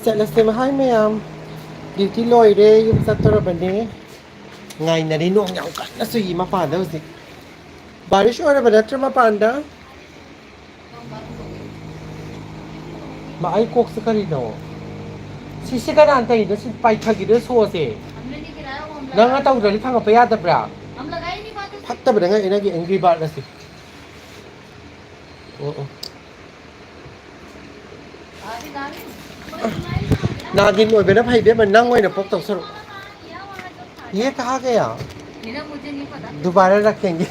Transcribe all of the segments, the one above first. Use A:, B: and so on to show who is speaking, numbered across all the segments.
A: Chalasim hai mayam duty loire yum satorabane ngai nari nong yaw kan su yi mapanda usi barish ora banatra mapanda ma ai kok se kari no si se kan anta ida si pai thagi de so se nang ata udali thang pa ya da bra हम लगाई नहीं बात फत्ता बदंगा ina gi angry bird na si oh नागिन ओए बेना भाई बे मन नंग ओए ना पक तक सर ये कहाँ गया मुझे नहीं पता दोबारा रखेंगे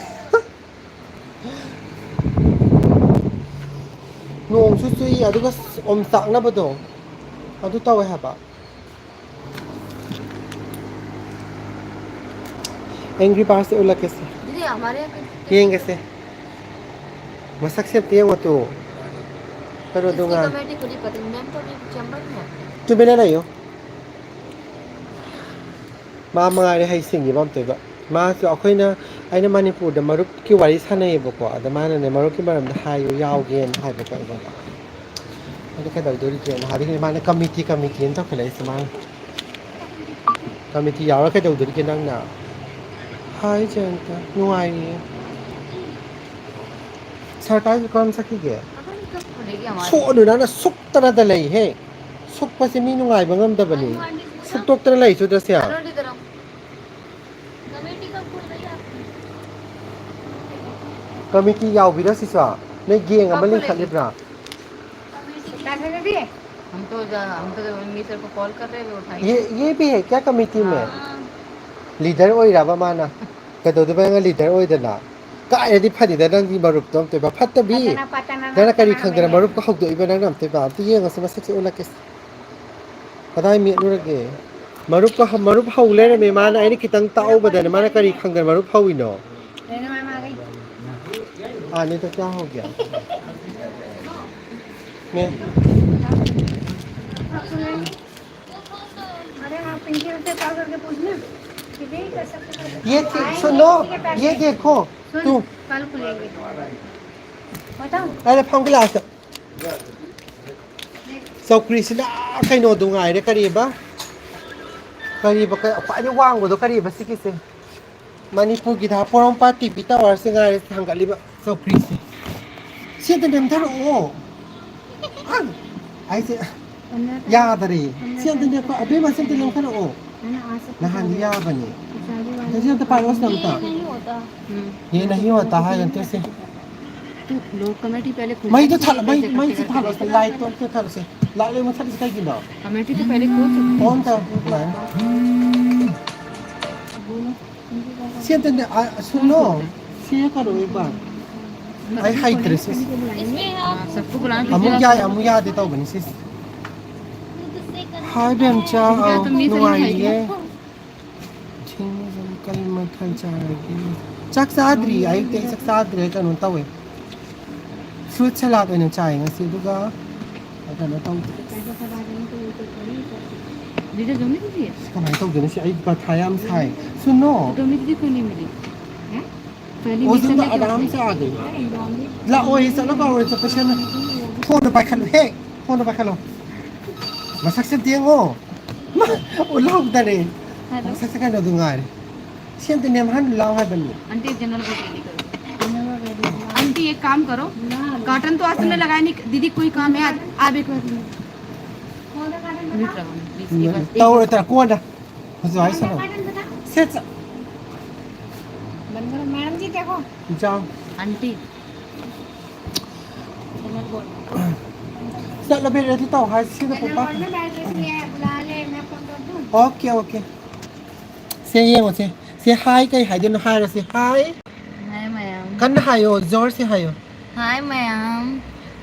A: नोंग सुसुई अदुगा ओम साकना बदो अदु तावे हबा एंग्री बर्ड से उला कैसे दीदी हमारे ये कैसे मसक से तेंग वतो करो दूंगा कमेटी खुली पता मैम तो अभी चैम्बर में तू बिना नहीं हो मा मंगारे हाई सिंगी बम तोबा मा जो अखोइना आइना मणिपुर द मरुप की वारी सानेबको अद माने ने मरुप की मरम द हायो यावगेन हाइबको अद अदु कदल दोरि के हाबि माने कमिटी न तो खले समा कमिटी याव कदल दोरि के नंग ना हाय जंता नुआई सरकार कौन सा की गे सो अनु ना सुक्तना द लई हे सुक्पसे मी नुआई बंगम द बनी सुक्तोक्तना लई सु दस्या कमिटी याव बिरा सिसा ने गेंग अमल लिखा लिब्रा
B: हम तो मिनिस्टर को कॉल कर रहे हैं उठाइए
A: ये भी है क्या कमिटी में लीडर ओई राबा माना कदो दे बंगा लीडर ओई दना कायदि फदि द नंग दी मरुप तम ते बा फत्त बी दना करी खंगरा मरुप को हौदो इबा नंग ते बा तो ये ngस मसक से ओला केस कदाई मी नुरगे मरुप हौले रे मे माना आइनि खितंग ताओ बदन माना करी खंगरा मरुप हौइनो आने तो क्या हो गया मैं
C: अरे आप पिंकी से कॉल करके पूछना कितने कर सकते
A: ये सुनो ये देखो तू
C: कल खुलेंगे बताओ
A: अरे फंग गिलास सौक्रीसिना कइनो दुंगाई रे करीबा पानी वांग बदो करीबा सिकिसे मणिपुर की था पोरम पार्टी पिता और से गाय थांगलिबा सौक्रीसि सेंत नेम थरो आई से याद रे सेंत ने को अबे मा सेंत नेम थरो नहान या बने जैसे तो पारोस नमता ये नहीं होता है जनते से
B: लोग कमेटी पहले
A: मैं तो था मैं से था लाइट तो था से लाइट में था इसका गिना
B: कमेटी तो पहले खोल चुकी
A: कौन था सेंत ने सुनो शेयर करो एक बार आई हाई ड्रेसेस
B: सबको बुलाना
A: अमु या देता हूं बनी सिस हाय बेमचा नुआइए छिंग कल मखन चारगे चक साद्री आई ते चक साद्री कनु तवे फ्रूट सलाद ओइना चाय ngasi दुगा अदना तौ
B: दीदी जमी दीदी
A: कमाई तौ देने से आई बथायाम साई सुनो
B: जमी दीदी क्यों नहीं मिली हैं पहली
A: ओ दिन आराम से आ गई ला ओए सला का ओए स्पेशल फोन पे खलो हे फोन पे खलो मसक से दिएंगो ओ लाउ दरे मसक से का दुंगार सेंत नेम हन लाउ है बनी
B: आंटी जनरल को रेडी करो आंटी एक काम करो कॉटन तो आज तुमने लगाया नहीं दीदी कोई काम है आप एक बार
A: तौ ता कोन दा जय सनो सेट
C: मैडम जी देखो
A: जाओ
B: आंटी
A: सर लो बेरे तो हाय सी द पापा
C: में बैठ रही है बुला ले मैं फोन कर दूं
A: ओके ओके से ये हो से हाय कई हाय दिन हाय से हाय
B: हाय मैम
A: कन हायो जोर से हायो
B: हाय मैम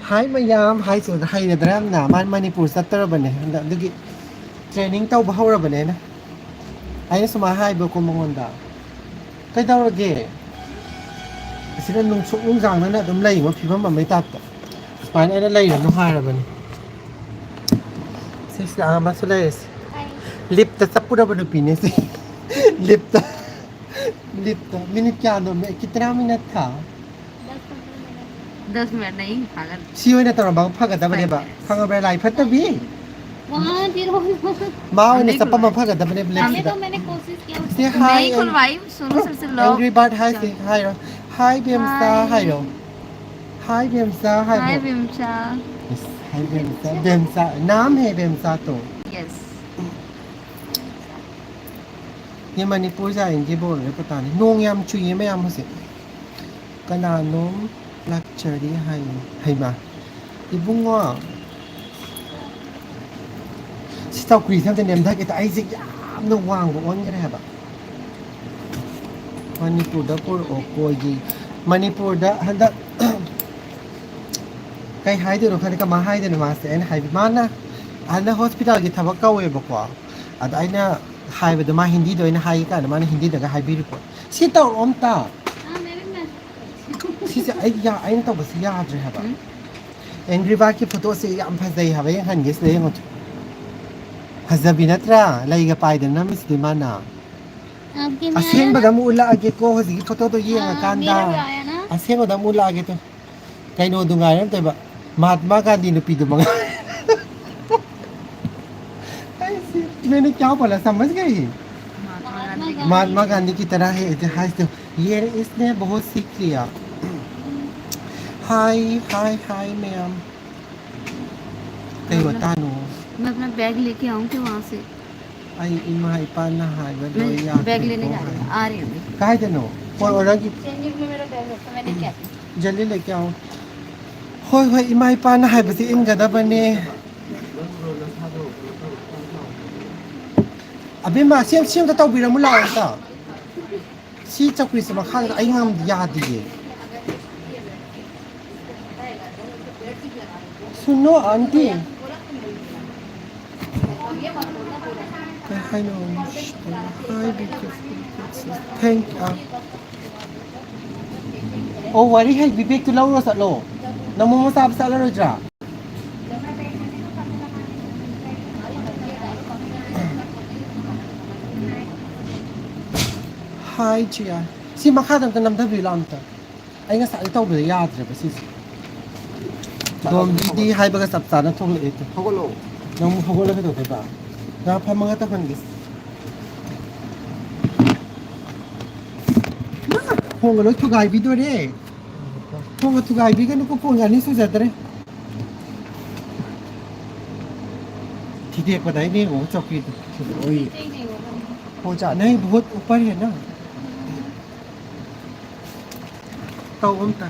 A: हाय मयाम हाय सो हाय ने द्राम ना मान मणिपुर सत्तर बने दुगी ट्रेनिंग तौ बहौर बने ना आई सुमा हाय बको मंगोंदा कई दौरगे सिना नुंसुक नुंजांग ना दम लई म फिबम अमै ताप स्पाइन आइना लई न हारबनी सिस आमा सुलेस लिप त सपुरा बनु पीने से लिप त मिनट क्या दो में कितना मिनट था
B: 10 मिनट नहीं पागल
A: सी होइना तोरा बाग फगदा बने बा फंगा बे लाई फत बी
C: वहाँ फिर हो
A: माँ ने सब पर मफा करता मैंने ब्लैक
C: पहले
A: सीधा
C: तो मैंने कोशिश किया
A: से
B: मैं
A: हाय
B: ही खुलवाई सोनू सर से ब्लॉग
A: एंग्री बर्ड हाय से हाय रो हाय बेमसा हाय रो हाय बेमसा हाय
B: हाय
A: रो
B: विमशा
A: हाय बेमसा बेमसा नाम है बेमसा तो
B: यस
A: ये मणिपुर जाएंगे बोल रहे पता नहीं नोंग याम चुई मैं याम से कनानोम लक्चरी हाय हाय मा इबुंगो सिताव क्रीทั้งแต่เนมได้ก็ไอ้สิยามนว่างบ่อ้นก็ได้บ่มณีปุระปุโอโกยีมณีปุระหันดะไกหายเดโรคันก็มาหายเดนมาเสนหายมานะอันน่ะ hospital กิทบก็เวบ่กว่าอันไอ้น่ะหายไปดมาฮินดีโดยนะหายกันมาฮินดีดก็หายบิริปสิตาวอมตา
C: हाँ मैं भी मैं
A: สิไอ้ยาไอ้ตาวบ่สิยาดรฮะบ่ एंग्री बर्ड की फोटो से याम फजै हवे हन गेस ले हो फजबी नत्रा लाइगा पाइदना मिस दिमाना
C: आपके में
A: असेंग बदम उला आगे को हजी फोटो तो ये कांदा
C: मेरा भी आया ना
A: असेंग बदम उला आगे तो कइनो दुंगाय नम तेबा महात्मा गांधी नुपी दु मंगा ऐसे मैंने क्या बोला समझ गई महात्मा गांधी की तरह है इतिहास तो ये इसने बहुत सीख लिया हाय हाय हाय मैम कई बता नो
B: मैं अपना बैग लेके आऊँ कि वहाँ से
A: आई इमा इपा ना हाय बदो या
B: मैं बैग लेने जा रही हूँ आ रही हूँ अभी
A: काहे देनो और औरंग की
C: चेंजिंग में मेरा बैग रखा मैंने क्या
A: जल्दी लेके आओ होय होय इमा इपा ना हाय बसी इन गदा बने अबे मा सेम सेम तो तौ बिरमु लाओ ता सी चक्री से मखा आई ngam या दिए सुनो aunty hi no hi beautiful thank you ओ वरी है विवेक तू लाओ सत लो नमो मसाब सा लो जरा हाय जिया सी मखा दम नम दबि लाम ता आई nga sa itaw bi yadre ba si दोम दी हाय बगा सब ताना थोग ले तो हगलो नम हगलो के तो बा ना फमंगा ता फनगिस होंगलो थुगाई भी दोरे होंगलो थुगाई भी के नुको पोंगा नि सुजातरे ठीक पता ही नहीं वो चौकी ओए हो जा नहीं बहुत ऊपर है ना तो उनता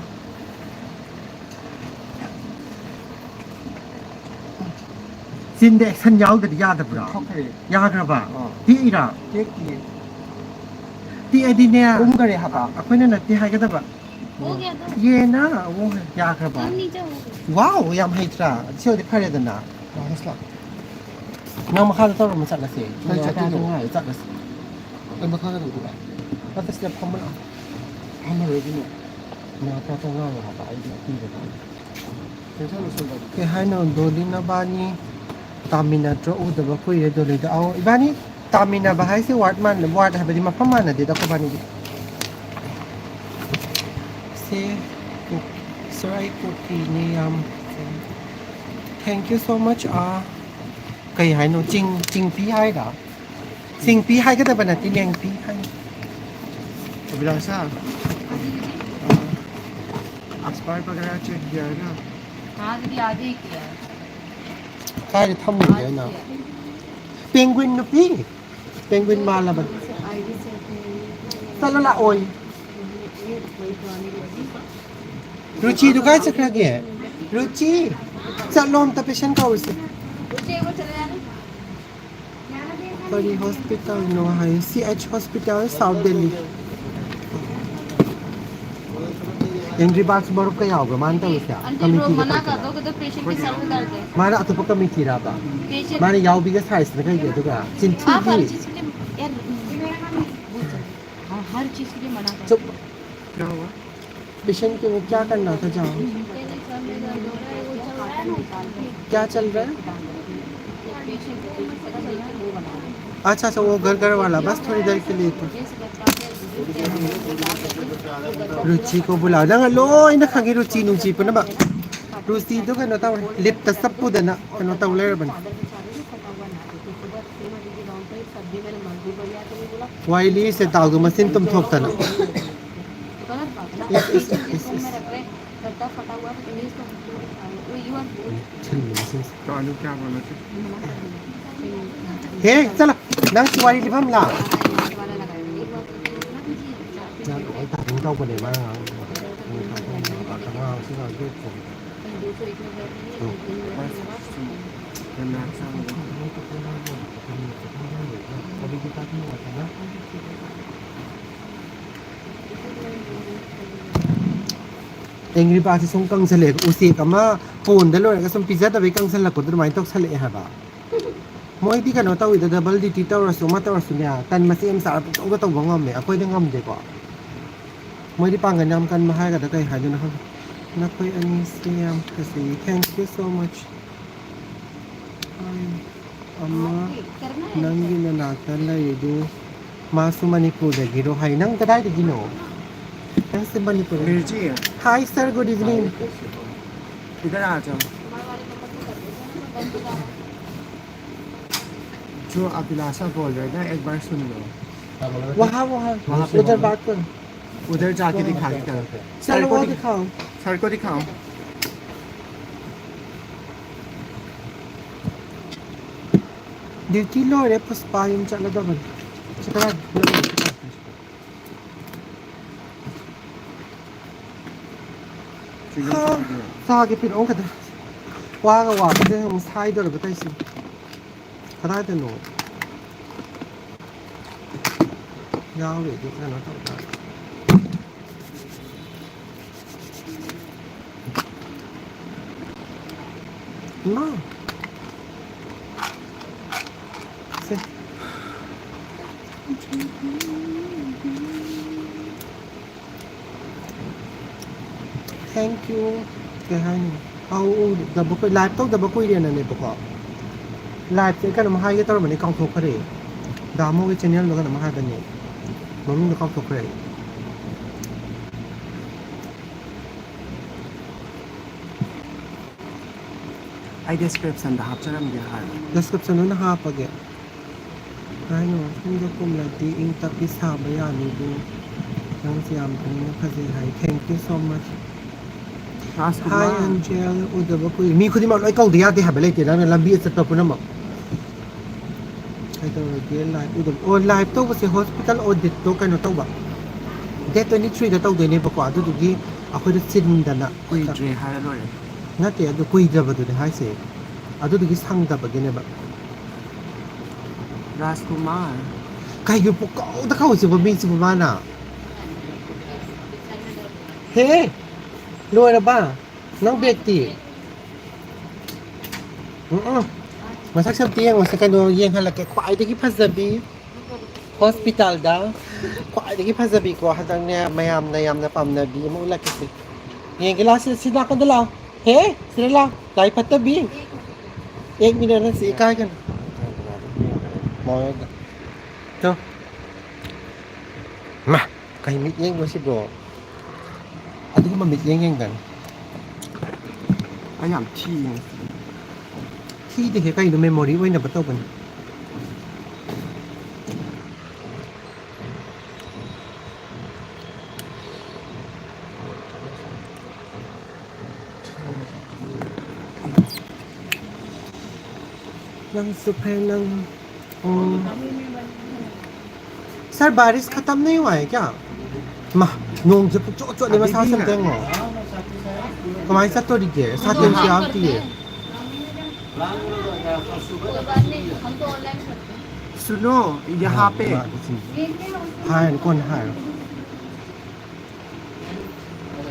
A: सिंदे एक्शन यावदि यादब्रा याग्रबा तीरा ती एदिने उमगरे हबा अखोइना नति हाइगदबा
C: हो गया तो
A: ये ना वो याग्रबा
C: हम नीचे हो गए
A: वाओ याम हाइत्रा सिओदि फरेदना वासला नम मखा तो रम चलसे चल चलง่ายचलसेเมื่อเขาก็ดูดูแบบว่าจะเสียบคอมมันทำอะไรกันเนี่ยแนวต้องง่ายเลยครับไอ้เด็กที่แบบคือถ้าเราชนแบบคือให้นอนโดลินาบานีตามินาโตอุดบคุยโดลิดเอาอีบานีตามินาบาให้สิวัดมันวัดให้ไปดีมาพม่านะเดี๋ยวก็บานีเซกุสไรกุกีนิยม thank you so much ใครให้นอนจริงพี่ให้เหรอสิ่งพี่ให้ก็แต่เป็นที่เลี้ยงพี่ให้เวลาซ่าएक्सपायर वगैरह चेक किया है ना
B: हाँ दीदी आज ही किया है
A: कायทำหมดแล้วนะपेंगुइनนะพี่पेंगुइनมาแล้วมันตะละโอยरुचि तो काय चक्र गया रुचि चलो हम तपेशन का उसे बड़ी हॉस्पिटल नो है CH hospital south Delhi angry birds बर्फ का यावगा मानता है क्या
B: अंकल मना कर दो कि तो पेशेंट के सर में दर्द है
A: मारा अतुप कमिटी राबा
B: पेशेंट
A: माने याव बिगा साइज ना कहीं दुगा चिंती
B: आप हर
A: भी
B: चीज के लिए यार हाँ हर चीज के लिए मना कर
A: चुप क्या हुआ पेशेंट के वो क्या करना था जाओ क्या चल रहा है अच्छा अच्छा वो घर वाला बस थोड़ी देर के लिए तो रुचि को बुला ना लो इन खंगे रुचि नुची पन बा रुचि तो कनो ताव लिप त सब पुदना कनो ताव ले बन
B: सब्जी मैंने मजदूर बढ़िया तो नहीं बोला
A: वाइली से ताऊ मशीन तुम ठोकता ना
B: गलत बात है ना जिस रूम में रख रहे गद्दा फटा हुआ है प्लीज तो वो यू आर
D: तो आलू क्या बोला थे
A: हे चला नंग वाइली लिफाम ला
B: वाला लगाएंगे एक बार तो
A: ना ओइ ता đúng đâu có để màข้าวซึ่งเราด้วยผม Engri ba si song kang sale usi kama phone da lo ka som pizza da be kang sala ko da mai tok sale ha ba moi ti ka no tawi da double dt taw ra so ma taw ra su nya tan ma sim sa ko ga taw ngam me akoi da ngam de ko moi di pang ganam kan ma ha ga da kai ha na ha na koi ani siam ka si thank you so much amma nangi na na ta la yidu ma su manipur da giro hai nang ka dai de gino nang se manipur
D: मिर्ची है
A: hi sir good evening
D: इधर आ जाओ जो अभिलाषा बोल रहे थे एक बार सुन लो
A: वहाँ उधर बात कर
D: उधर जाके दिखाते हैं
A: सर वो दिखाओ
D: सर को दिखाओ
A: ड्यूटी लो रे पुष्पा yung चला दबन चला सा के फिर ओंग कदा वा ga wa de हम sai दर बताई से कदा de no याव रे दिख ना तो No. Sí. Thank you. Cái hai này. Da ba ko live tong da ba ko ri na ne ba ko. Live cái kan ma hai cái tao mà ne kong thok khare. Da mo cái channel lo kan ma ha da ne. Mo mi kong thok khare.
D: I description दा हापचरमगे हार
A: Description na ha pag eh. Ay no, hindi ko mlati ing tapi sabi yan ito. Nang siyam ko na kasi hi. Thank you so much. Hi
D: Rajkumar
A: Angel, udah ba ko. Mi ko di ma ikaw di ate habale ti na lambi sa tapo na mo. Ito again live udah. Oh live to kasi hospital audit to kano to ba. Day 23 da to din ba ko ado di ako da sin da na.
D: कोई ड्रे हार लो रे
A: Ngati ado kuida ba do hai se. Ado di sang da ba gene ba.
D: Rajkumar
A: Kayo po ka, da ka si ba min si ba na. He. Luar na ba? Nang bekti. Masak sa tiyang masak kano yang halake kwai de ki pasabi. Hospital da. Kwai de ki pasabi ko hadang na mayam na pam na bi mo la kasi. Yang gelas sila ka dala. He, sila la. Lai patabi. Ek minute na si ikay kan. Mo. To. Ma, kay mit yang mo si bro. Aduh ko mamit yang kan.
D: พยายามทีน
A: Khi thì cái no memory với na bato ban. Nang super nang Sir बारिश खत्म नहीं हुआ है क्या मा नोंग से चो ने मा सा समते हो कमाई सा तो दिखे सा दिन से आती है
B: हम तो ऑनलाइन करते हैं
D: सुनो यहाँ पे
A: हाय कौन हाय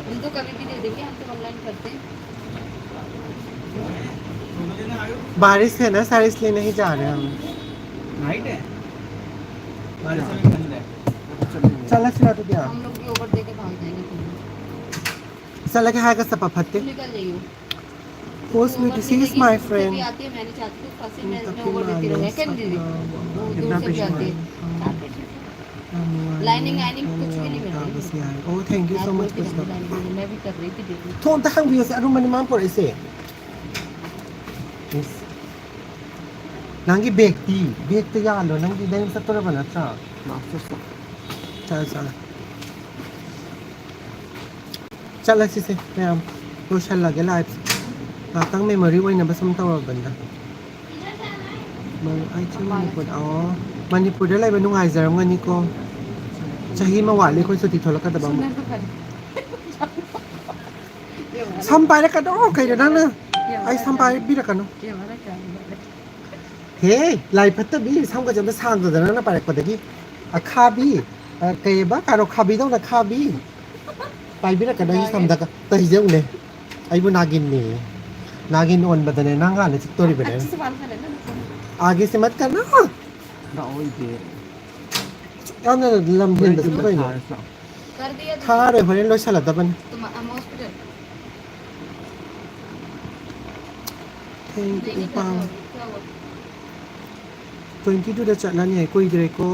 B: हम तो कभी भी दे देंगे हम तो ऑनलाइन करते हैं
A: बारिश है ना सर इसलिए नहीं जा रहे हम
E: नाइट है
A: चला चला तो क्या
B: हम लोग भी ओवर दे के भाग जाएंगे तुम
A: चला के हाय का सब फत्ते
B: निकल जाइयो
A: पोस्ट में दिस इज माय फ्रेंड
B: भी आती है मैंने चाहती हूँ फंसे मैं ओवर देती रहूँ क्या दीदी वो दूर से भी आती है लाइनिंग लाइनिंग कुछ भी नहीं मिल रही
A: ओ थैंक यू सो मच
B: मैं भी कर रही थी देखो
A: थोन तक हम भी से अरु मन मान पर ऐसे ꯅꯪꯒꯤ ꯕꯦꯛꯇꯤ ꯕꯦꯛꯇ ꯌꯥꯜꯂꯣ ꯅꯪꯒꯤ ꯅꯪ ꯆꯠꯇꯣꯔꯕ ꯅꯠꯇ꯭ꯔꯥ
D: ꯂꯥꯛꯆꯁ
A: ꯆꯠꯂ ꯆꯠꯂꯁꯤꯁꯦ ꯃꯌꯥꯝ ꯂꯣꯏꯁꯜꯂꯒꯦ ꯂꯥꯏꯐ ꯉꯥꯛꯇꯪ ꯃꯦꯃꯣꯔꯤ ꯑꯣꯏꯅꯕ ꯁꯨꯝ ꯇꯧꯔꯕꯅꯤꯗ ꯃꯅꯤꯄꯨꯔꯗ ꯂꯩꯕ ꯅꯨꯡꯉꯥꯏꯖꯔꯝꯒꯅꯤꯀꯣ ꯆꯍꯤ ꯑꯃ ꯋꯥꯠꯂꯤ ꯑꯩꯈꯣꯏ ꯁꯨꯇꯤ ꯊꯣꯛꯂꯛꯀꯗꯕ ꯑꯃꯨꯛ ꯁꯝ ꯄꯥꯏꯔꯛꯀꯅꯣ ꯀꯩꯅꯣ ꯅꯪꯅ ꯑꯩ ꯁꯝ ꯄꯥꯏꯕꯤꯔꯛꯀꯅꯣ ꯍꯦ ꯂꯥꯏ ꯐꯠꯇꯕꯤ ꯁꯝꯒꯁꯦ ꯑꯝꯇ ꯁꯥꯡꯗꯗꯅ ꯅꯪꯅ ꯄꯥꯏꯔꯛꯄꯗꯒꯤ ꯑꯈꯥꯕꯤ ꯀꯩꯕ ꯀꯥꯔꯣ ꯈꯥꯕꯤꯗꯧꯅ ꯈꯥꯕꯤ ꯄꯥꯏꯕꯤꯔꯛꯀꯅꯣ ꯑꯩꯒꯤ ꯁꯝꯗꯒ ꯇꯩꯁꯦ ꯎꯅꯦ ꯑꯩꯕꯨ ꯅꯥꯒꯤꯟꯅꯤ ꯅꯥꯒꯤꯟ ꯑꯣꯟꯕꯗꯅꯦ ꯅꯪ ꯍꯥꯟꯅ ꯆꯤꯛꯇꯣꯔꯤꯕꯅꯦ आगे से मत करना
D: ꯂꯥꯛꯑꯣ ꯏꯕꯦ
A: ꯌꯥꯝꯅ ꯂꯝ ꯍꯦꯟꯕꯁꯤꯕꯨ ꯀꯩꯅꯣ
D: ꯊꯥꯔꯁꯤ
B: कर दिया दीदी
A: ꯊꯥꯔꯣꯏ ꯍꯣꯔꯦꯟ ꯂꯣꯏꯁꯜꯂꯗꯕꯅꯤ
B: तुम हम हॉस्पिटल
A: ꯊꯦꯡ
B: नहीं कर रहे हो क्या हुआ
A: 22ꯗ ꯆꯠꯂꯅꯤ ꯀꯨꯏꯗ꯭ꯔꯦꯀꯣ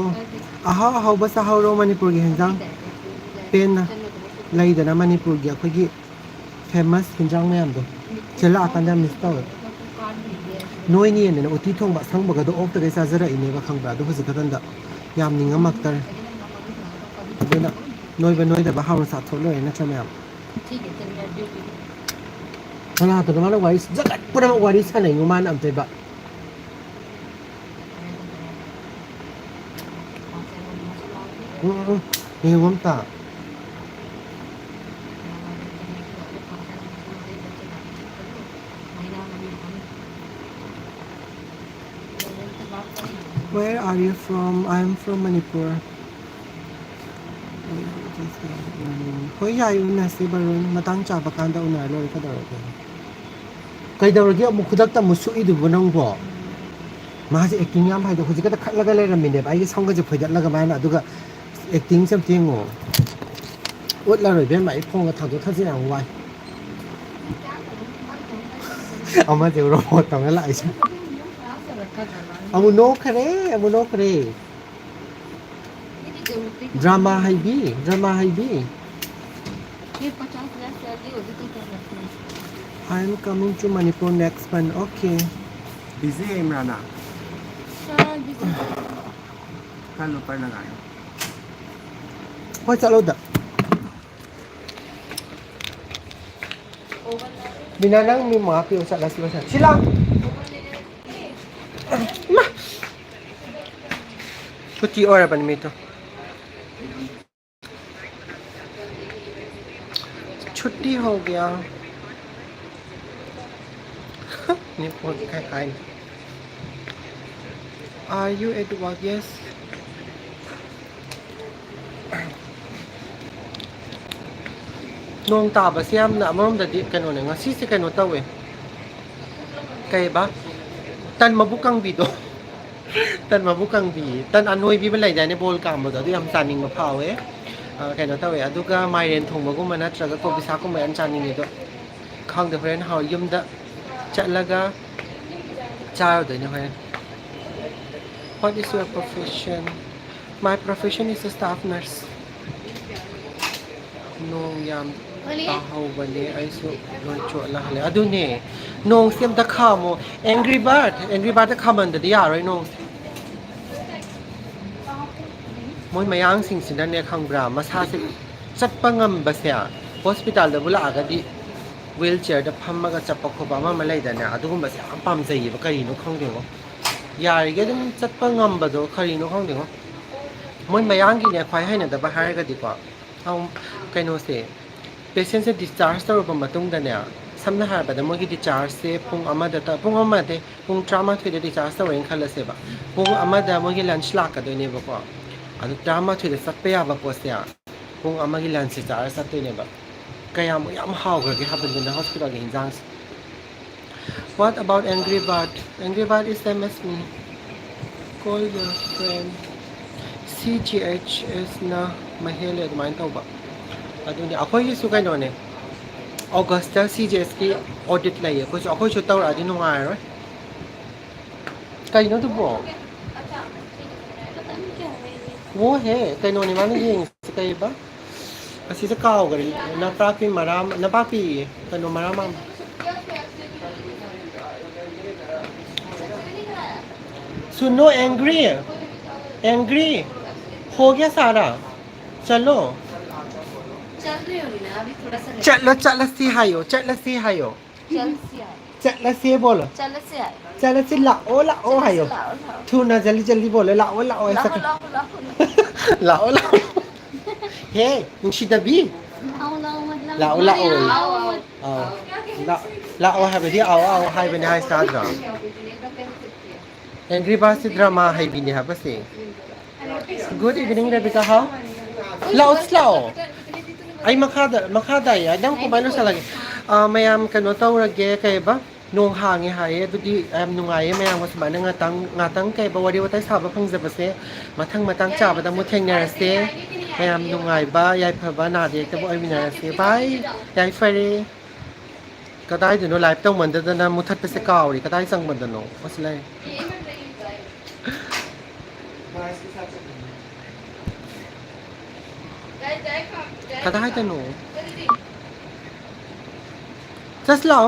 A: ꯑꯍꯥꯎ ꯑꯍꯥꯎꯕ ꯆꯥꯍꯧꯔꯣ ꯃꯅꯤꯄꯨꯔꯒꯤ ꯍꯦꯟꯖꯥꯡ ꯄꯦꯟꯅ ꯂꯩꯗꯅ ꯃꯅꯤꯄꯨꯔꯒꯤ ꯑꯩꯈꯣꯏꯒꯤ ꯐꯦꯃꯁ ꯍꯦꯟꯖꯥꯡ ꯃꯌꯥꯝꯗꯣ ꯁꯤꯂꯥꯛꯑꯀꯥꯟꯗ ꯌꯥꯝ ꯃꯤꯁ ꯇꯧꯋꯦ ꯅꯣꯏꯅꯦꯅ ꯎꯇꯤ ꯊꯣꯡꯕ ꯑꯁꯪꯕꯒꯗꯣ ꯑꯣꯛꯇꯒꯩ ꯆꯥꯖꯔꯛꯏꯅꯦꯕ ꯈꯪꯕ꯭ꯔꯥ ꯑꯗꯣ ꯍꯧꯖꯤꯛ ꯈꯛꯇꯪꯗ ꯌꯥꯝ ꯅꯤꯡꯉꯝꯃꯛꯇꯔꯦ ꯑꯗꯨꯅ ꯅꯣꯏꯕ ꯅꯣꯏꯗꯕ ꯍꯥꯎꯅ ꯆꯥꯊꯣꯛ ꯂꯣꯏꯔꯦ ꯅꯠꯇ꯭ꯔ ꯃꯌꯥꯝ ꯀꯅꯥꯗꯅꯣ ꯃꯥꯅ ꯋꯥꯔꯤ ꯖꯒꯠ ꯄꯨꯝꯅꯃꯛ ꯋꯥꯔꯤ ꯁꯥꯟꯅꯩꯉꯣ ꯃꯥꯅ ꯑꯝꯇꯣꯏꯕ ꯌꯦꯡꯉꯣ ꯑꯝꯇ Where are you from? I'm from Manipur. ꯍꯣꯏ ꯌꯥꯏ ꯎꯅꯁꯤ ꯕꯔꯨꯟ ꯃꯇꯥꯡ ꯆꯥꯕ ꯀꯥꯟꯗ ꯎꯅꯔ ꯂꯣꯏꯔꯦ ꯀꯩꯗꯧꯔꯒꯦ ꯑꯃꯨꯛ ꯈꯨꯗꯛꯇ ꯑꯃꯨꯛ ꯁꯨꯛꯏꯗꯨꯕꯨ ꯅꯪꯕꯣ ꯃꯥꯁꯦ ꯑꯦꯛꯇꯤꯡ ꯌꯥꯝ ꯍꯩꯗꯣ ꯍꯧꯖꯤꯛꯀꯗ ꯈꯠꯂꯒ ꯂꯩꯔꯝꯃꯤꯅꯦꯕ ꯑꯩꯒꯤ ꯁꯝꯒꯁꯦ ꯐꯣꯏꯗꯠꯂꯒ ꯃꯥꯅ ꯑꯗꯨꯒ ꯑꯦꯛꯇꯤꯡꯁꯦ ꯑꯝꯇ ꯌꯦꯡꯉꯣ ꯎꯠꯂꯔꯣꯏ ꯏꯕꯦꯝꯃ ꯑꯩ ꯐꯣꯟꯒ ꯊꯥꯡꯗꯣꯛ ꯊꯥꯡꯖꯤꯟ ꯌꯥꯝ ꯋꯥꯏ ꯑꯃꯁꯦ ꯔꯣꯕꯣꯠ ꯇꯧꯅ ꯂꯥꯛꯏꯁꯦ ꯑꯃꯨꯛ ꯅꯣꯛꯈ꯭ꯔꯦ ड्रामा हैबी
B: ये 50,000 सैलरी होती तो क्या करते हैं
A: I am coming to Manipur next month. Okay.
D: Busy है इमराना
B: हाँ बिजी
D: कल ऊपर लगाया
A: Hoy चलो दा. Binanang mi mga piyo sa las. Sila. Ma. Kuchi ora ban mi to. छुट्टी हो गया नहीं फोन खाई Are you at work? Yes. ꯅꯣꯡ ꯇꯥꯕꯁꯦ ꯌꯥꯝꯅ ꯑꯃꯔꯣꯝꯗꯗꯤ ꯀꯩꯅꯣꯅꯦ ꯉꯁꯤꯁꯦ ꯀꯩꯅꯣ ꯇꯧꯋꯦ ꯀꯩꯕ ꯇꯟ ꯃꯕꯨꯛ ꯀꯪꯕꯤꯗꯣ ꯇꯟ ꯃꯕꯨꯛ ꯀꯪꯕꯤ ꯇꯟ ꯑꯅꯣꯏꯕꯤꯕ ꯂꯩꯗꯥꯏꯅꯦ ꯕꯣꯜ ꯀꯥꯝꯕꯗꯣ ꯑꯗꯨ ꯌꯥꯝ ꯆꯥꯅꯤꯡꯕ ꯐꯥꯎꯋꯦ ꯀꯩꯅꯣ ꯇꯧꯋꯦ ꯑꯗꯨꯒ ꯃꯥꯏꯔꯦꯟ ꯊꯣꯡꯕꯒꯨꯝꯕ ꯅꯠꯇ꯭ꯔꯒ ꯀꯣꯕꯤ ꯁꯥꯛꯀꯨꯝꯕ ꯌꯥꯝ ꯆꯥꯅꯤꯡꯉꯦ ꯑꯗꯣ ꯈꯪꯗꯦ ꯍꯣꯔꯦꯟ ꯌꯨꯝꯗ ꯆꯠꯂꯒ ꯆꯥꯔꯗꯣꯏꯅꯦ ꯍꯣꯔꯦꯟ What is your profession? My profession is a staff nurse. ꯅꯣꯡ ꯌꯥꯝ ꯇꯥꯍꯧꯕꯅꯦ ꯑꯩꯁꯨ ꯂꯣꯏ ꯆꯣꯠꯂꯍꯜꯂꯦ ꯑꯗꯨꯅꯦ ꯅꯣꯡꯁꯦ ꯑꯝꯇ ꯈꯥꯝꯃꯣ ꯑꯦꯡꯒ꯭ꯔꯤ ꯕꯥꯔꯗ ꯈꯥꯝꯃꯟꯗꯗꯤ ꯌꯥꯔꯣꯏ ꯅꯣꯡꯁꯦ ꯃꯣꯏ ꯃꯌꯥꯡꯁꯤꯡꯁꯤꯅꯅꯦ ꯈꯪꯕ꯭ꯔꯥ ꯃꯁꯥꯁꯦ ꯆꯠꯄ ꯉꯝꯕꯁꯦ ꯍꯣꯁꯄꯤꯇꯥꯜꯗꯕꯨ ꯂꯥꯛꯑꯒꯗꯤ ꯋꯤꯜ ꯆꯤꯌꯔꯗ ꯐꯝꯃꯒ ꯆꯠꯄ ꯈꯣꯠꯄ ꯑꯃ ꯂꯩꯗꯅ ꯑꯗꯨꯒꯨꯝꯕꯁꯦ ꯌꯥꯝ ꯄꯥꯝꯖꯩꯌꯦꯕ ꯀꯔꯤꯅꯣ ꯈꯪꯗꯦꯉꯣ ꯌꯥꯔꯤꯒꯩ ꯑꯗꯨꯝ ꯆꯠꯄ ꯉꯝꯕꯗꯣ ꯀꯔꯤꯅꯣ ꯈꯪꯗꯦꯉꯣ ꯃꯣꯏ ꯃꯌꯥꯡꯒꯤꯅꯦ ꯈ꯭ꯋꯥꯏ ꯍꯩꯅꯗꯕ ꯍꯥꯏꯔꯒꯗꯤꯀꯣ ꯀꯩꯅꯣꯁꯦ ꯄꯦꯁꯦꯟꯁꯦ ꯗꯤꯁꯆꯥꯔꯖ ꯇꯧꯔꯕ ꯃꯇꯨꯡꯗꯅꯦ ꯁꯝꯅ ꯍꯥꯏꯔꯕꯗ ꯃꯣꯏꯒꯤ ꯗꯤꯁꯆꯥꯔꯖꯁꯦ ꯄꯨꯡ 13ꯗ ꯗꯤꯁꯆꯥꯔꯖ ꯇꯧꯔꯦꯅꯈꯜꯂꯁꯦꯕ ꯄꯨꯡ 1ꯗ ꯃꯣꯏꯒꯤ ꯂꯟꯆ ꯂꯥꯛꯀꯗꯣꯏꯅꯦꯕꯀꯣ ꯑꯗꯨ 13ꯗ ꯆꯠꯄ ꯌꯥꯕ ꯄꯣꯠꯁꯦ ꯄꯨꯡ 1ꯒꯤ ꯂꯟꯆꯁꯦ ꯆꯥꯔ ꯆꯠꯇꯣꯏꯅꯦꯕ ꯀꯌꯥꯃꯨꯛ ꯌꯥꯝ ꯍꯥꯎꯈ꯭ꯔꯒꯦ ꯍꯥꯏꯕꯗꯨꯅ ꯍꯣꯁꯄꯤꯇꯥꯜꯒꯤ ꯏꯟꯖꯥꯡꯁꯦ What about Angry Bird? Angry Bird is same as me. Call your friend. CGHS na mahele ꯑꯗꯨꯃꯥꯏꯅ ꯇꯧꯕ ꯑꯗꯨꯅꯤ ꯑꯩꯈꯣꯏꯒꯤꯁꯨ ꯀꯩꯅꯣꯅꯦ ꯑꯣꯒꯁꯇ CGHSꯀꯤ ꯑꯣꯗꯤꯠ ꯂꯩꯌꯦ ꯑꯩꯈꯣꯏꯁꯨ ꯇꯧꯔꯛꯑꯗꯤ ꯅꯨꯡꯉꯥꯏꯔꯣꯏ ꯀꯩꯅꯣ ꯑꯗꯨꯕꯣ ꯋꯣꯍꯦ ꯀꯩꯅꯣꯅꯤ ꯃꯥꯅ ꯌꯦꯡꯉꯤꯁꯤ ꯀꯩꯕ ꯑꯁꯤꯁꯦ ꯀꯥꯎꯈ꯭ꯔꯦ ꯅꯄꯥꯛꯄꯤ ꯀꯩꯅꯣ सुनो एंग्री एंग्री हो गया सारा चलो
B: चल रही होगी ना अभी थोड़ा सा
A: चलो चलो सी हायो चलो सी हायो
B: चल से आए
A: चलो सी बोलो
B: चल से आए
A: चलो सी लाओ लाओ हायो तू ना जल्दी जल्दी बोलो लाओ लाओ ऐसा कर लाओ लाओ हे नुशीदबी लाओ लाओ आओ लाओ है बेटी आओ आओ हाय बने हाय साद्रा एंग्री बास ड्रामा हाय बिने है बस गुड इवनिंग रेबिका हाउ लाओ लाओ ay makada ya dang ko bano sa lagi mayam kano tawrage kay ba nong hangi haye dudi nungaye mayam was ba ngatang kay ba wari watay saba phangza base matang cha ba da mo thengnarase mayam nungai ba yai pha ba na de ta bo ai minarase bye yaifare kadai de no live tong man da na muthat pe se kaw ri kadai sang man da no waslai kadai de no just lao